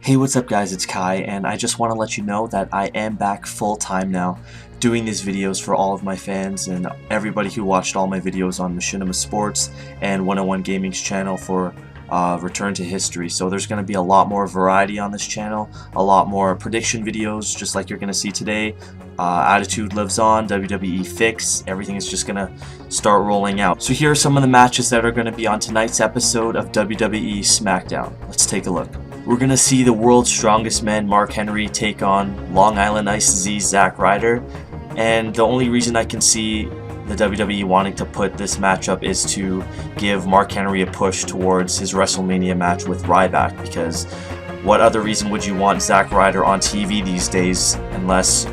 Hey, what's up guys, it's Kai, and I just want to let you know that I am back full-time now, doing these videos for all of my fans and everybody who watched all my videos on Machinima Sports and 101 Gaming's channel for Return to History. So there's going to be a lot more variety on this channel, a lot more prediction videos, just like you're going to see today. Attitude lives on, WWE Fix, everything is just going to start rolling out. So here are some of the matches that are going to be on tonight's episode of WWE Smackdown. Let's take a look. We're going to see the world's strongest man, Mark Henry, take on Long Island Ice Z, Zack Ryder. And the only reason I can see the WWE wanting to put this matchup is to give Mark Henry a push towards his WrestleMania match with Ryback, because what other reason would you want Zack Ryder on TV these days unless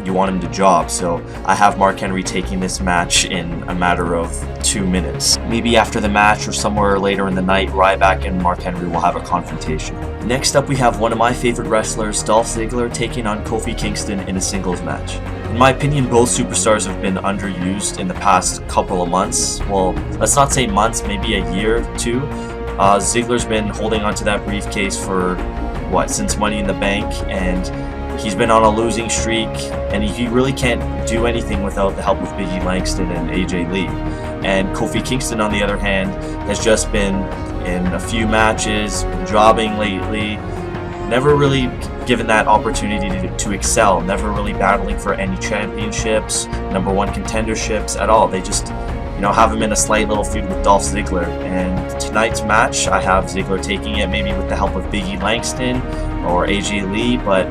you want him to job? So I have Mark Henry taking this match in a matter of 2 minutes. Maybe after the match or somewhere later in the night, Ryback and Mark Henry will have a confrontation. Next up, we have one of my favorite wrestlers, Dolph Ziggler, taking on Kofi Kingston in a singles match. In my opinion, both superstars have been underused in the past couple of months. Well, let's not say months, maybe a year or two. Ziggler's been holding onto that briefcase for, since Money in the Bank, and he's been on a losing streak, and he really can't do anything without the help of Biggie Langston and AJ Lee. And Kofi Kingston, on the other hand, has just been in a few matches, jobbing lately, never really given that opportunity to excel, never really battling for any championships, #1 contenderships at all. They just, have him in a slight little feud with Dolph Ziggler. And tonight's match, I have Ziggler taking it, maybe with the help of Biggie Langston or AJ Lee, but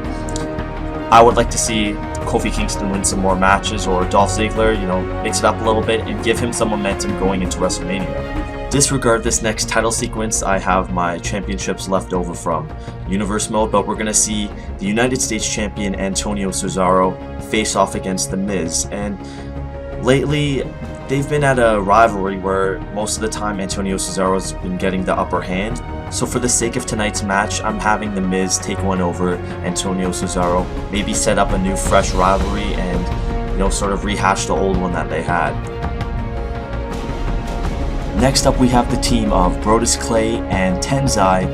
I would like to see Kofi Kingston win some more matches, or Dolph Ziggler, mix it up a little bit and give him some momentum going into WrestleMania. Disregard this next title sequence. I have my championships left over from Universe Mode, but we're going to see the United States Champion Antonio Cesaro face off against The Miz. And lately, they've been at a rivalry where most of the time Antonio Cesaro's been getting the upper hand. So for the sake of tonight's match, I'm having The Miz take one over Antonio Cesaro, maybe set up a new fresh rivalry and, sort of rehash the old one that they had. Next up, we have the team of Brodus Clay and Tensai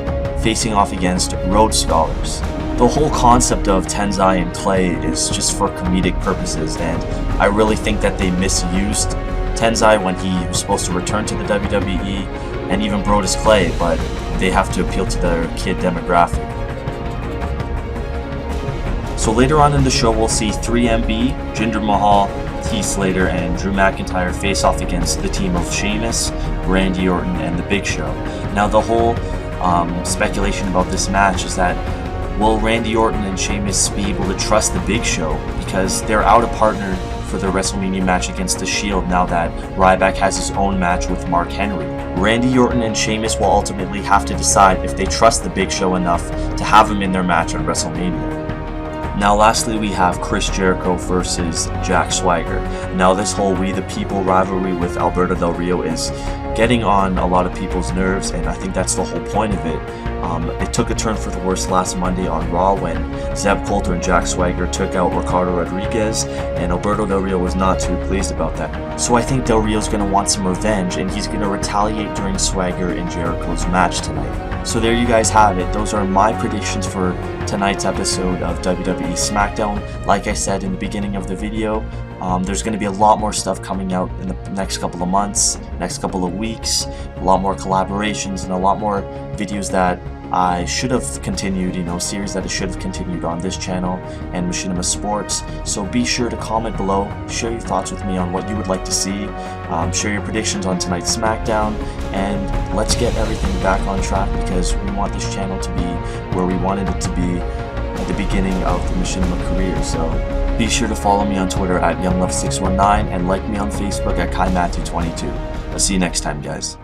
facing off against Rhode Scholars. The whole concept of Tensai and Clay is just for comedic purposes, and I really think that they misused Tensai when he was supposed to return to the WWE, and even Brodus Clay, but they have to appeal to their kid demographic. So later on in the show, we'll see 3MB, Jinder Mahal, Heath Slater, and Drew McIntyre face off against the team of Sheamus, Randy Orton, and The Big Show. Now the whole speculation about this match is that, will Randy Orton and Sheamus be able to trust The Big Show, because they're out a partner for their WrestleMania match against The Shield now that Ryback has his own match with Mark Henry. Randy Orton and Sheamus will ultimately have to decide if they trust The Big Show enough to have him in their match at WrestleMania. Now lastly, we have Chris Jericho versus Jack Swagger. Now this whole We the People rivalry with Alberto Del Rio is getting on a lot of people's nerves, and I think that's the whole point of it. It took a turn for the worse last Monday on Raw when Zeb Coulter and Jack Swagger took out Ricardo Rodriguez, and Alberto Del Rio was not too pleased about that. So I think Del Rio's going to want some revenge, and he's going to retaliate during Swagger and Jericho's match tonight. So there you guys have it. Those are my predictions for tonight's episode of WWE Smackdown. Like I said in the beginning of the video, there's going to be a lot more stuff coming out in the next couple of months, next couple of weeks, a lot more collaborations and a lot more videos that I should have continued, series that I should have continued on this channel and Machinima Sports. So be sure to comment below, share your thoughts with me on what you would like to see, share your predictions on tonight's Smackdown, and let's get everything back on track, because we want this channel to be where we wanted it to be at the beginning of the Machinima career. So be sure to follow me on Twitter at YoungLove619 and like me on Facebook at KaiMatthew22. I'll see you next time, guys.